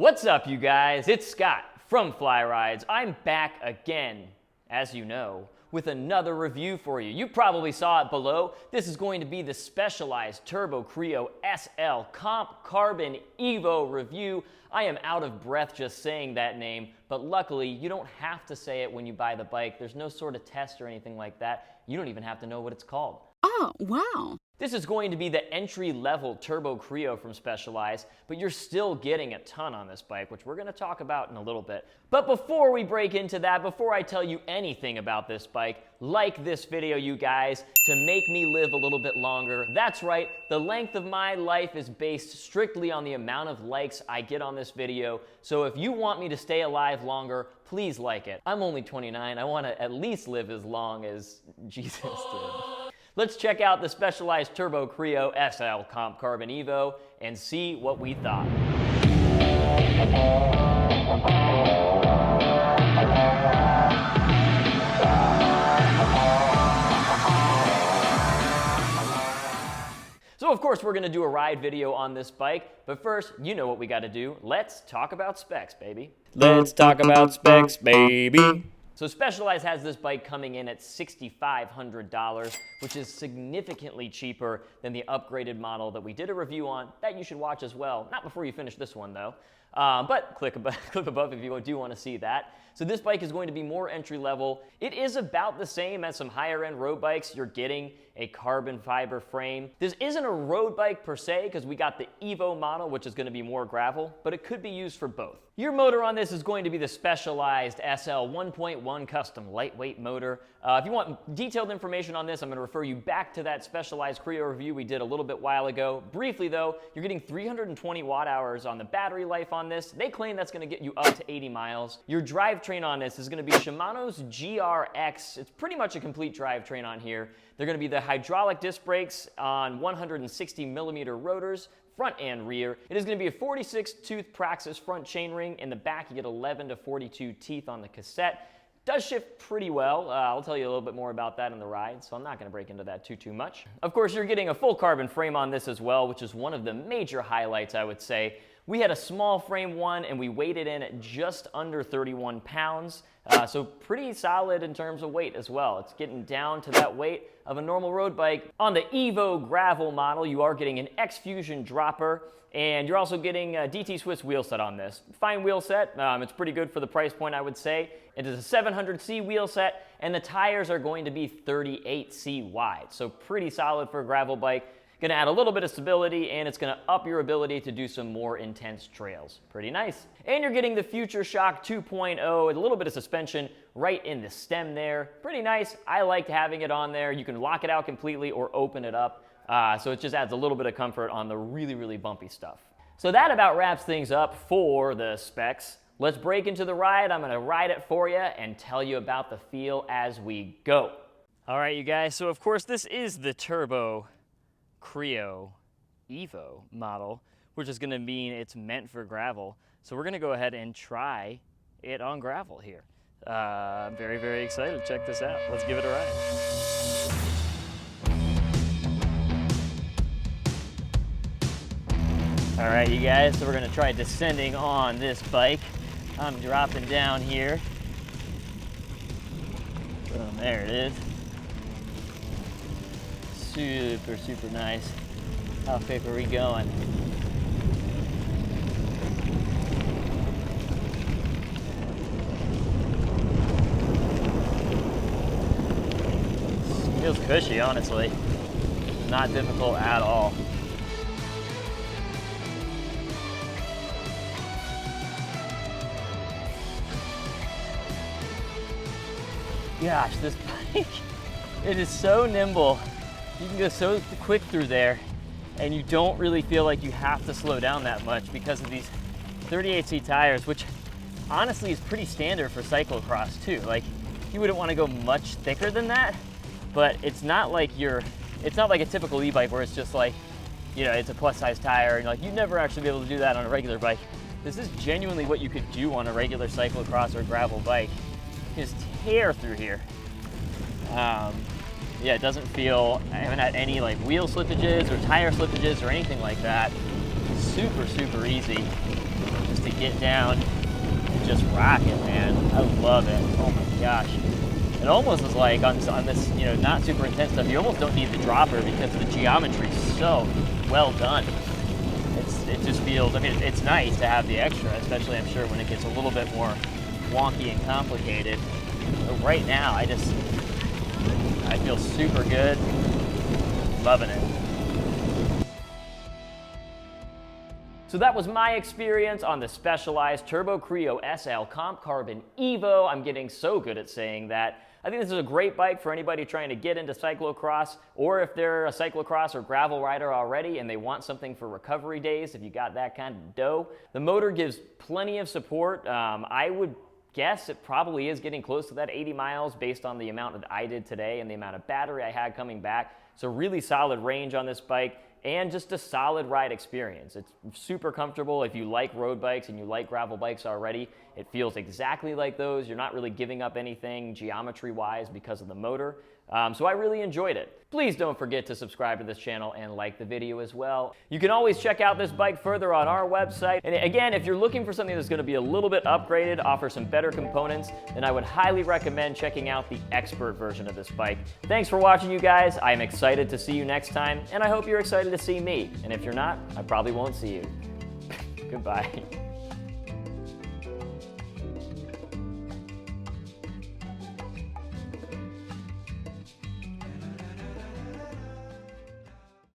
What's up, you guys? It's Scott from Fly Rides. I'm back again, as you know, with another review for you. You probably saw it below. This is going to be the Specialized Turbo Creo SL Comp Carbon Evo review. I am out of breath just saying that name, but luckily you don't have to say it when you buy the bike. There's no sort of test or anything like that. You don't even have to know what it's called. Oh, wow. This is going to be the entry-level Turbo Creo from Specialized, but you're still getting a ton on this bike, which we're going to talk about in a little bit. But before we break into that, before I tell you anything about this bike, like this video, you guys, to make me live a little bit longer. That's right, the length of my life is based strictly on the amount of likes I get on this video. So if you want me to stay alive longer, please like it. I'm only 29. I want to at least live as long as Jesus did. Let's check out the Specialized Turbo Creo SL Comp Carbon Evo and see what we thought. So of course we're going to do a ride video on this bike, but first, you know what we got to do. Let's talk about specs, baby. Let's talk about specs, baby. So Specialized has this bike coming in at $6,500, which is significantly cheaper than the upgraded model that we did a review on that you should watch as well. Not before you finish this one though, but click above if you do want to see that. So this bike is going to be more entry level. It is about the same as some higher end road bikes. You're getting a carbon fiber frame. This isn't a road bike per se because we got the Evo model, which is going to be more gravel, but it could be used for both. Your motor on this is going to be the Specialized SL 1.1 custom lightweight motor. If you want detailed information on this, I'm going to refer you back to that Specialized Creo review we did a little bit while ago. Briefly though, you're getting 320 watt hours on the battery life on this. They claim that's going to get you up to 80 miles. Your drivetrain on this is going to be Shimano's GRX. It's pretty much a complete drivetrain on here. They're going to be the hydraulic disc brakes on 160 millimeter rotors, front and rear. It is going to be a 46 tooth Praxis front chainring. In the back, you get 11 to 42 teeth on the cassette. Does shift pretty well. I'll tell you a little bit more about that in the ride, so I'm not going to break into that too much. Of course, you're getting a full carbon frame on this as well, which is one of the major highlights, I would say. We had a small frame one, and we weighed it in at just under 31 pounds. So pretty solid in terms of weight as well. It's getting down to that weight of a normal road bike. On the eGravel model, you are getting an X-Fusion dropper, and you're also getting a DT Swiss wheel set on this. Fine wheel set. It's pretty good for the price point, I would say. It is a 700C wheel set, and the tires are going to be 38C wide. So pretty solid for a gravel bike. Going to add a little bit of stability, and it's going to up your ability to do some more intense trails. Pretty nice. And you're getting the Future Shock 2.0 with a little bit of suspension right in the stem there. Pretty nice. I liked having it on there. You can lock it out completely or open it up. So it just adds a little bit of comfort on the really bumpy stuff. So that about wraps things up for the specs. Let's break into the ride. I'm going to ride it for you and tell you about the feel as we go. All right, you guys. So of course this is the Turbo Creo Evo model, which is going to mean it's meant for gravel. So we're going to go ahead and try it on gravel here. I'm very excited. Check this out. Let's give it a ride. All right, you guys, so we're going to try descending on this bike. I'm dropping down here. Boom, there it is. Super nice. How thick are we going? Feels cushy, honestly. Not difficult at all. Gosh, this bike, it is so nimble. You can go so quick through there, and you don't really feel like you have to slow down that much because of these 38C tires, which honestly is pretty standard for cyclocross too. Like, you wouldn't want to go much thicker than that, but it's not like a typical e-bike where it's just like, you know, it's a plus size tire, and like, you'd never actually be able to do that on a regular bike. This is genuinely what you could do on a regular cyclocross or gravel bike. You just tear through here. Yeah, it doesn't feel, I haven't had any like wheel slippages or tire slippages or anything like that. Super easy. just to get down and just rock it, man. I love it. Oh my gosh. It almost is like on this, you know, not super intense stuff, you almost don't need the dropper because the geometry is so well done. It just feels, I mean, it's nice to have the extra, especially I'm sure when it gets a little bit more wonky and complicated. But right now, I feel super good, loving it. So that was my experience on the Specialized Turbo Creo SL Comp Carbon Evo. I'm getting so good at saying that. I think this is a great bike for anybody trying to get into cyclocross, or if they're a cyclocross or gravel rider already and they want something for recovery days, if you got that kind of dough. The motor gives plenty of support. I would guess it probably is getting close to that 80 miles based on the amount that I did today and the amount of battery I had coming back. So really solid range on this bike and just a solid ride experience. It's super comfortable. If you like road bikes and you like gravel bikes already, it feels exactly like those. You're not really giving up anything geometry-wise because of the motor. So I really enjoyed it. Please don't forget to subscribe to this channel and like the video as well. You can always check out this bike further on our website. And again, if you're looking for something that's going to be a little bit upgraded, offer some better components, then I would highly recommend checking out the Expert version of this bike. Thanks for watching, you guys. I'm excited to see you next time, and I hope you're excited to see me. And if you're not, I probably won't see you. Goodbye.